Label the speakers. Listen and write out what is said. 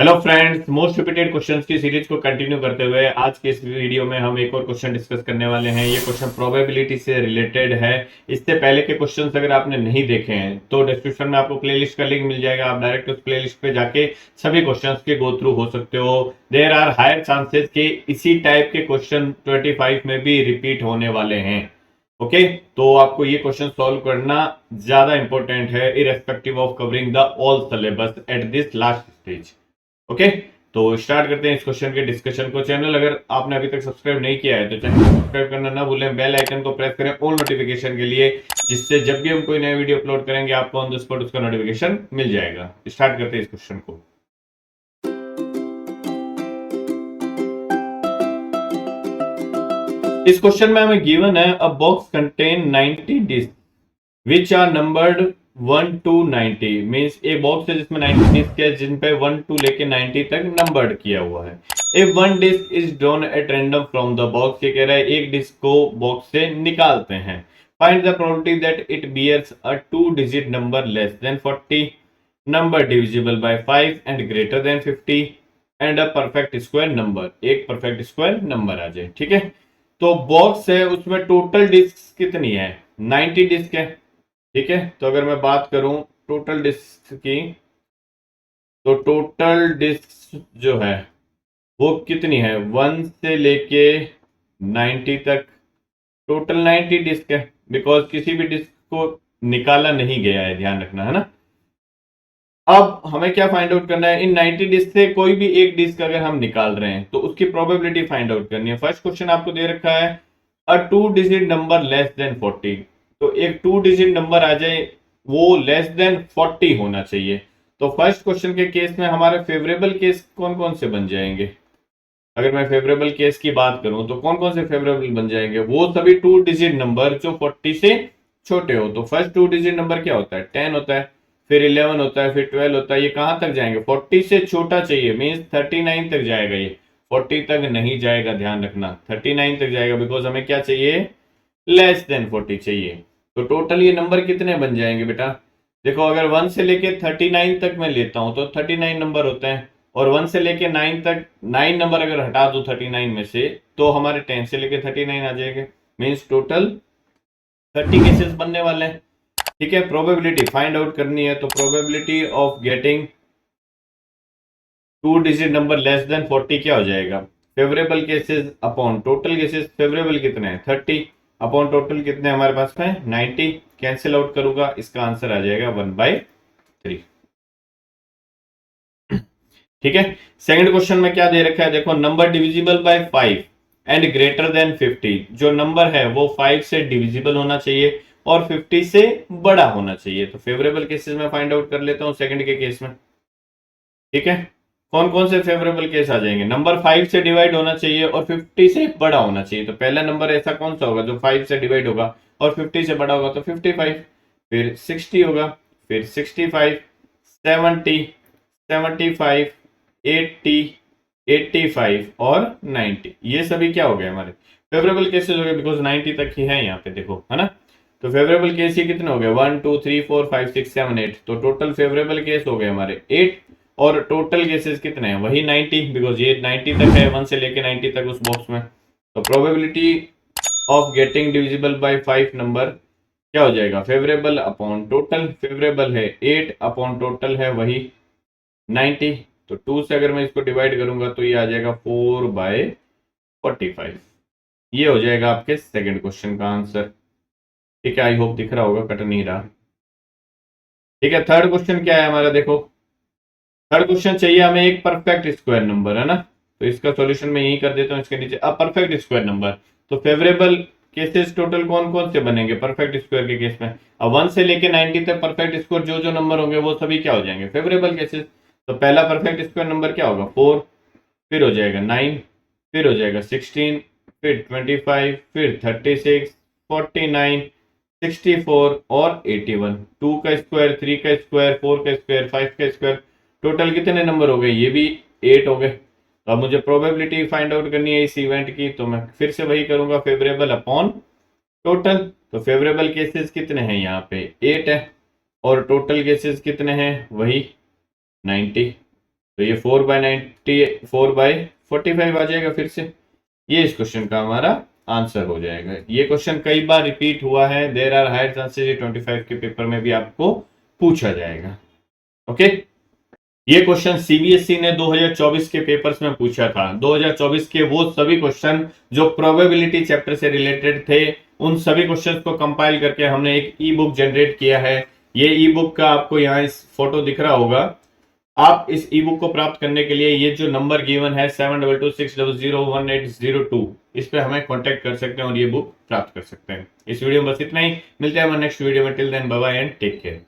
Speaker 1: Hello friends, most repeated questions की series को continue करते हुए आज के इस वीडियो में हम एक और क्वेश्चन डिस्कस करने वाले हैं। ये क्वेश्चन प्रोबेबिलिटी से रिलेटेड है। इससे पहले के क्वेश्चंस अगर आपने नहीं देखे हैं तो डिस्क्रिप्शन में आपको प्लेलिस्ट का लिंक मिल जाएगा। आप डायरेक्ट उस प्लेलिस्ट पे जाके सभी क्वेश्चंस के गो थ्रू हो सकते हो। देयर आर हायर चांसेस कि इसी टाइप के क्वेश्चन 25 में भी रिपीट होने वाले हैं। ओके, तो आपको ये क्वेश्चन सॉल्व करना ज्यादा इंपॉर्टेंट है irrespective of covering the all syllabus at this last stage. Okay, तो स्टार्ट करते हैं इस क्वेश्चन के डिस्कशन को। चैनल अगर आपने अभी तक सब्सक्राइब नहीं किया है तो चैनल को सब्सक्राइब करना ना भूलें, बेल आइकन को प्रेस करें ऑल नोटिफिकेशन के लिए, जिससे जब भी हम कोई नया वीडियो अपलोड करेंगे आपको ऑन द स्पॉट उसका नोटिफिकेशन मिल जाएगा। स्टार्ट करते हैं इस क्वेश्चन को। इस क्वेश्चन में हमें गिवन है a box contain 90 disc which are numbered 1 to 90। Means एक बॉक्स है जिसमें 90 डिस्क है जिन पे 1 to लेके 90 तक नंबर्ड किया हुआ है। If one disc is drawn at random from the box, ये कह रहा है एक डिस्क को बॉक्स से निकालते हैं। Find the probability that it bears a 2 digit number less than 40, number divisible by 5 and greater than 50 and a perfect square number. एक परफेक्ट स्क्वायर नंबर आ जाए। ठीक है, तो बॉक्स है उसमें टोटल डिस्क कितनी है? 90 डिस्क है। ठीक है, तो अगर मैं बात करूं टोटल डिस्क की, तो टोटल डिस्क जो है वो कितनी है? 1 से लेके 90 तक टोटल 90 डिस्क है, बिकॉज किसी भी डिस्क को निकाला नहीं गया है, ध्यान रखना है ना। अब हमें क्या फाइंड आउट करना है? इन 90 डिस्क से कोई भी एक डिस्क अगर हम निकाल रहे हैं तो उसकी प्रोबेबिलिटी फाइंड आउट करनी है। फर्स्ट क्वेश्चन आपको दे रखा है अ 2 डिजिट नंबर लेस देन 40, तो एक 2 डिजिट नंबर आ जाए वो लेस देन 40 होना चाहिए। तो फर्स्ट क्वेश्चन के केस में हमारे फेवरेबल केस कौन कौन से बन जाएंगे? अगर मैं फेवरेबल केस की बात करूं तो कौन कौन से फेवरेबल बन जाएंगे? वो सभी 2 डिजिट नंबर जो 40 से छोटे हो। तो फर्स्ट 2 डिजिट नंबर क्या होता है? 10 होता है, फिर 11 होता है, फिर 12 होता है। ये कहां तक जाएंगे? 40 से छोटा चाहिए, मीन्स 39 तक जाएगा। ये 40 तक नहीं जाएगा, ध्यान रखना 39 तक जाएगा, बिकॉज हमें क्या चाहिए? लेस देन 40 चाहिए। तो टोटल ये नंबर कितने बन जाएंगे बेटा? देखो, अगर 1 से लेके 39 तक मैं लेता हूं तो 39 नंबर होते हैं, और 1 से लेके 9 तक 9 नंबर अगर हटा दो 39 में से तो हमारे 10 से लेके 39 आ जाएंगे। मीन्स टोटल 30 केसेस बनने वाले हैं। ठीक है, प्रोबेबिलिटी फाइंड आउट करनी है, तो probability of getting 2 digit number less than 40 क्या हो जाएगा? Favourable cases upon total cases. Favourable कितने हैं? 30 अपॉन टोटल कितने हमारे पास में? 90। कैंसिल आउट करूंगा, इसका आंसर आ जाएगा 1/3। ठीक है, सेकंड क्वेश्चन में क्या दे रखा है? देखो, number divisible by 5 and greater than 50। जो नंबर है वो 5 से डिविजिबल होना चाहिए और 50 से बड़ा होना चाहिए। तो फेवरेबल केसेस में फाइंड आउट कर लेता हूं सेकंड के केस में। ठीक है, कौन कौन से फेवरेबल केस आ जाएंगे? नंबर 5 से डिवाइड होना चाहिए और 50 से बड़ा होना चाहिए। तो पहला नंबर ऐसा कौन सा होगा जो 5 से डिवाइड होगा और 50 से बड़ा होगा? तो 55। फिर 60 होगा, फिर 65, 70, 75, 80, 85 और 90। ये सभी क्या हो गए? हमारे फेवरेबल केसेस हो गए, बिकॉज 90 तक ही है यहाँ पे, देखो है ना। तो फेवरेबल केस ये कितने हो गए? 1 2 3 4 5 6 7 8। तो टोटल फेवरेबल केस हो गए हमारे 8, और टोटल केसेस कितने हैं? वही 90, बिकॉज ये 90 तक है, 1 से लेके 90 तक उस बॉक्स में। तो probability of getting divisible by 5 number क्या हो जाएगा? Favourable upon total. फेवरेबल है 8 अपॉन टोटल है वही 90। तो 2 से अगर मैं इसको डिवाइड करूंगा तो ये आ जाएगा 4/45। ये हो जाएगा आपके सेकंड क्वेश्चन का आंसर। ठीक है, आई होप दिख रहा होगा, कट नहीं रहा। ठीक है, थर्ड क्वेश्चन क्या है हमारा? देखो, थर्ड क्वेश्चन चाहिए हमें एक परफेक्ट स्क्वायर नंबर, है ना। तो इसका सॉल्यूशन मैं यही कर देता हूँ, इसके नीचे अब परफेक्ट स्क्वायर नंबर। तो फेवरेबल केसेस टोटल कौन कौन से बनेंगे परफेक्ट स्क्वायर के केस में? अब 1 से लेके 90 तक परफेक्ट स्क्वायर जो जो नंबर होंगे वो सभी क्या हो जाएंगे? Favourable cases. तो पहला परफेक्ट स्क्वायर नंबर क्या होगा? 4, फिर हो जाएगा 9, फिर हो जाएगा 16, फिर 25, फिर 36, 49, 64 और 81। 2 का स्क्वायर, 3 का स्क्वायर, 4 का स्क्वायर, 5 का स्क्वायर, टोटल कितने नंबर हो गए? ये भी 8 हो गए। तो अब मुझे प्रोबेबिलिटी फाइंड आउट करनी है इस इवेंट की, तो मैं फिर से वही करूंगा, फेवरेबल अपॉन टोटल। तो फेवरेबल केसेस कितने हैं? यहाँ पे 8 है, और टोटल केसेस कितने हैं? वही 90। तो ये 4/90 4/45 आ जाएगा फिर से। ये इस क्वेश्चन का हमारा आंसर हो जाएगा। ये क्वेश्चन कई बार रिपीट हुआ है, देयर आर हायर चांसेस ये 25 के पेपर में भी आपको पूछा जाएगा। ओके, ये क्वेश्चन सीबीएसई ने 2024 के पेपर्स में पूछा था। 2024 के वो सभी क्वेश्चन जो प्रोबेबिलिटी चैप्टर से रिलेटेड थे, उन सभी क्वेश्चंस को कंपाइल करके हमने एक ई बुक जनरेट किया है। ये ई बुक का आपको यहाँ इस फोटो दिख रहा होगा। आप इस ई बुक को प्राप्त करने के लिए ये जो नंबर गिवन है 7226001802, इस पे हमें कांटेक्ट कर सकते हैं और ये बुक प्राप्त कर सकते हैं। इस वीडियो में बस इतना ही, मिलते हैं हमारे नेक्स्ट वीडियो में। Till then bye bye and take care.